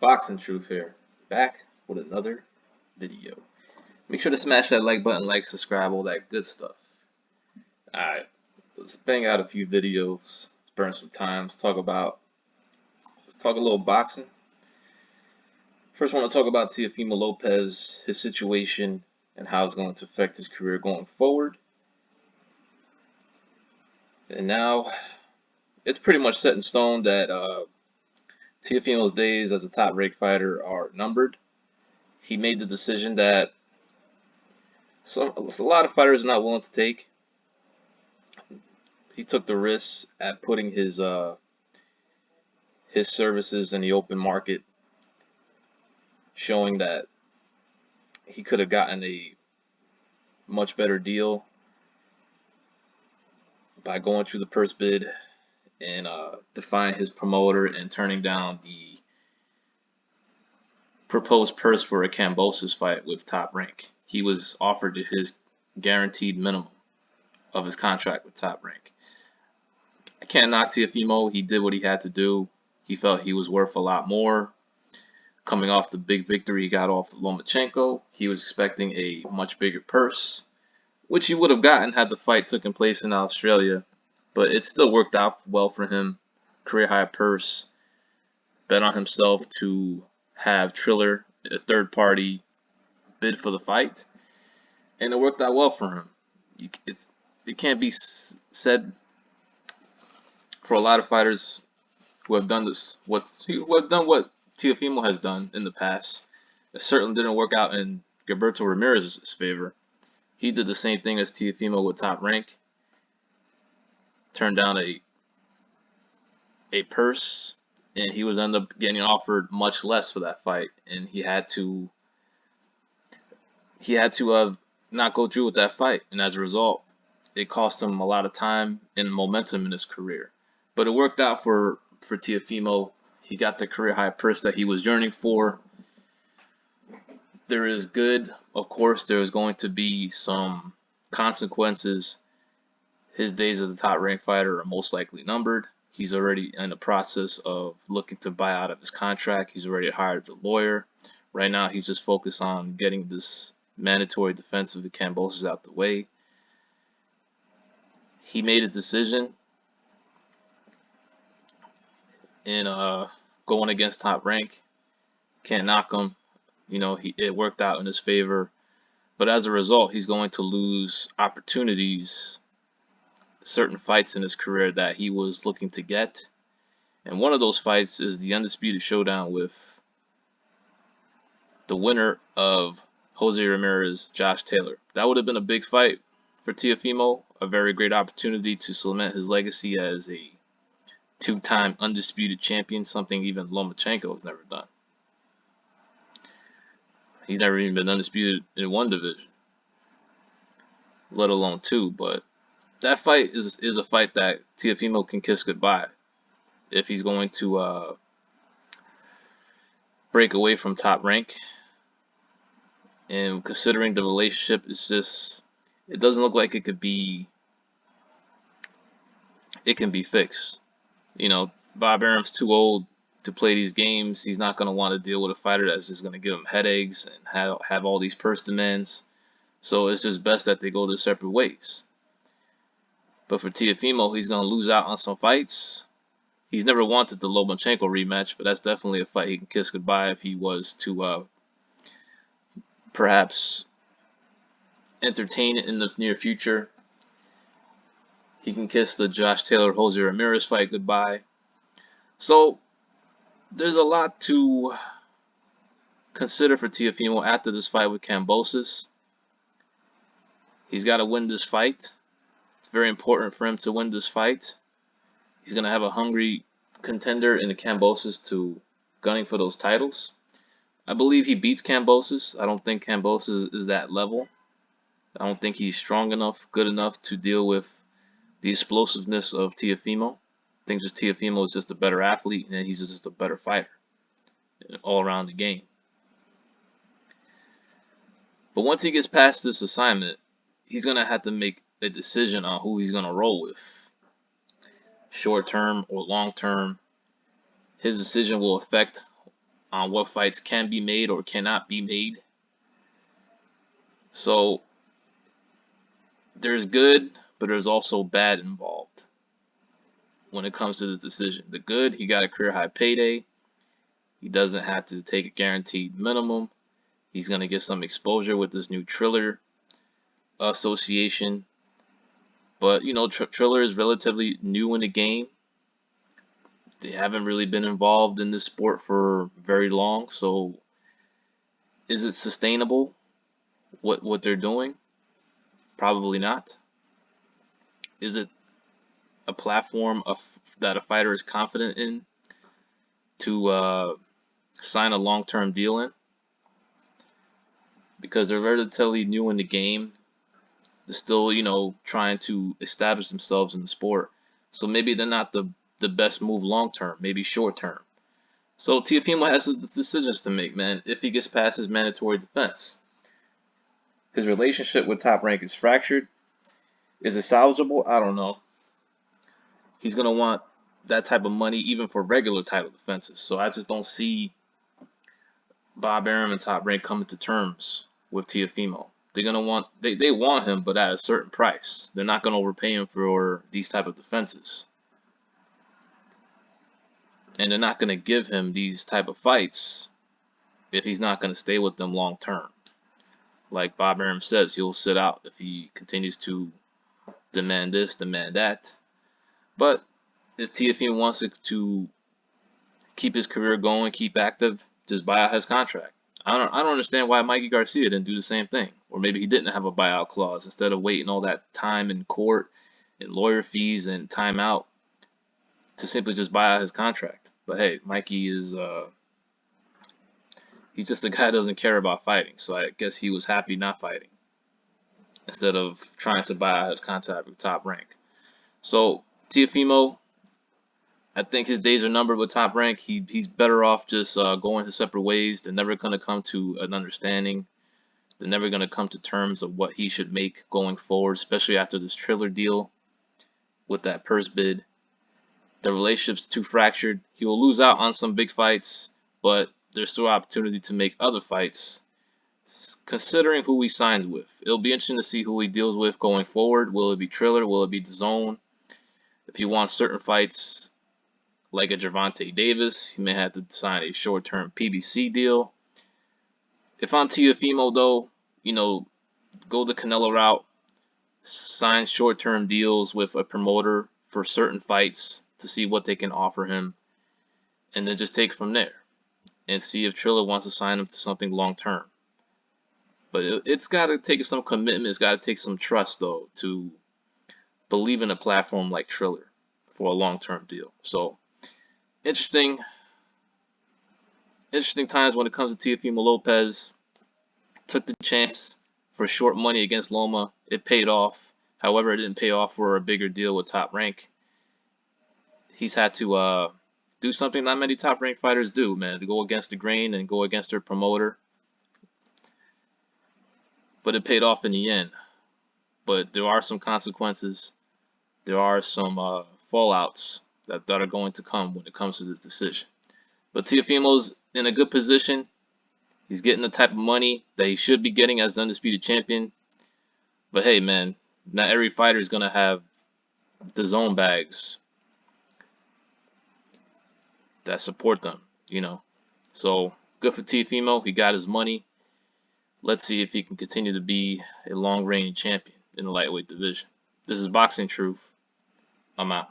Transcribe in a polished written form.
Boxing Truth here, back with another video. Make sure to smash that like button, like, subscribe, all that good stuff. Alright, let's bang out a few videos, burn some time, let's talk a little boxing. First, I want to talk about Teofimo Lopez, his situation, and how it's going to affect his career going forward. And now, it's pretty much set in stone that Teofimo's days as a top-ranked fighter are numbered. He made the decision that a lot of fighters are not willing to take. He took the risk at putting his services in the open market, showing that he could have gotten a much better deal by going through the purse bid and defying his promoter and turning down the proposed purse for a Kambosos fight with Top Rank. He was offered his guaranteed minimum of his contract with Top Rank. I can't knock Teofimo. He did what he had to do. He felt he was worth a lot more. Coming off the big victory he got off Lomachenko, he was expecting a much bigger purse, which he would have gotten had the fight taken place in Australia. But it still worked out well for him. Career high purse. Bet on himself to have Triller, a third party, bid for the fight. And it worked out well for him. It can't be said for a lot of fighters who have done this, what Teofimo has done in the past. It certainly didn't work out in Gilberto Ramirez's favor. He did the same thing as Teofimo with Top Rank. Turned down a purse, and he was ended up getting offered much less for that fight, and he had to not go through with that fight, and as a result, it cost him a lot of time and momentum in his career. But it worked out for Teofimo. He got the career high purse that he was yearning for. There is good, of course, there is going to be some consequences. His days as a top ranked fighter are most likely numbered. He's already in the process of looking to buy out of his contract. He's already hired the lawyer. Right now, he's just focused on getting this mandatory defense of the Kambosos out the way. He made his decision in going against Top Rank. Can't knock him. You know, it worked out in his favor. But as a result, he's going to lose opportunities, certain fights in his career that he was looking to get. And one of those fights is the undisputed showdown with the winner of Jose Ramirez, Josh Taylor. That would have been a big fight for Teofimo, a very great opportunity to cement his legacy as a two-time undisputed champion, something even Lomachenko has never done. He's never even been undisputed in one division, let alone two. But that fight is a fight that Teofimo can kiss goodbye if he's going to break away from Top Rank. And considering the relationship is just, it doesn't look like it can be fixed. You know, Bob Arum's too old to play these games. He's not going to want to deal with a fighter that's just going to give him headaches and have all these purse demands. So it's just best that they go their separate ways. But for Teofimo, he's going to lose out on some fights. He's never wanted the Lomachenko rematch, but that's definitely a fight he can kiss goodbye if he was to perhaps entertain it in the near future. He can kiss the Josh Taylor-Jose Ramirez fight goodbye. So there's a lot to consider for Teofimo after this fight with Kambosos. He's got to win this fight. It's very important for him to win this fight. He's going to have a hungry contender in the Kambosos to gunning for those titles. I believe he beats Kambosos. I don't think Kambosos is that level. I don't think he's strong enough, good enough to deal with the explosiveness of Teofimo. I think just Teofimo is just a better athlete, and he's just a better fighter all around the game. But once he gets past this assignment, he's going to have to make a decision on who he's going to roll with. Short term or long term, his decision will affect on what fights can be made or cannot be made. So there's good, but there's also bad involved when it comes to this decision. The good, he got a career high payday. He doesn't have to take a guaranteed minimum. He's going to get some exposure with this new Triller association. But, you know, Triller is relatively new in the game. They haven't really been involved in this sport for very long. So is it sustainable, what they're doing? Probably not. Is it a platform that a fighter is confident in to sign a long-term deal in? Because they're relatively new in the game. They're still, you know, trying to establish themselves in the sport. So maybe they're not the best move long term, maybe short term. So Teofimo has his decisions to make, man, if he gets past his mandatory defense. His relationship with Top Rank is fractured. Is it salvageable? I don't know. He's going to want that type of money even for regular title defenses. So I just don't see Bob Arum and Top Rank coming to terms with Teofimo. They're gonna want they want him, but at a certain price. They're not gonna overpay him for these type of defenses, and they're not gonna give him these type of fights if he's not gonna stay with them long term. Like Bob Arum says, he'll sit out if he continues to demand this, demand that. But if Teofimo wants to keep his career going, keep active, just buy out his contract. I don't understand why Mikey Garcia didn't do the same thing. Or maybe he didn't have a buyout clause instead of waiting all that time in court and lawyer fees and time out to simply just buy out his contract. But hey, Mikey is he's just a guy that doesn't care about fighting. So I guess he was happy not fighting instead of trying to buy out his contract with Top Rank. So Teofimo, I think his days are numbered with Top Rank. He's better off just going his separate ways. They're never going to come to an understanding. They're never going to come to terms of what he should make going forward, especially after this Triller deal with that purse bid. The relationship's too fractured. He will lose out on some big fights, but there's still opportunity to make other fights, considering who he signs with. It'll be interesting to see who he deals with going forward. Will it be Triller? Will it be DAZN? If he wants certain fights, like a Gervonta Davis, he may have to sign a short-term PBC deal. If I'm Teofimo, though, you know, go the Canelo route, sign short-term deals with a promoter for certain fights to see what they can offer him, and then just take it from there and see if Triller wants to sign him to something long-term. But it's got to take some commitment. It's got to take some trust, though, to believe in a platform like Triller for a long-term deal. So interesting times when it comes to Teofimo Lopez. Took the chance for short money against Loma. It paid off. However, it didn't pay off for a bigger deal with Top Rank. He's had to do something not many Top Rank fighters do, man, to go against the grain and go against their promoter. But it paid off in the end. But there are some consequences. There are some fallouts that are going to come when it comes to this decision. But Teofimo's in a good position. He's getting the type of money that he should be getting as the undisputed champion. But hey, man, not every fighter is going to have DAZN bags that support them, you know. So good for Teofimo. He got his money. Let's see if he can continue to be a long-reigning champion in the lightweight division. This is Boxing Truth. I'm out.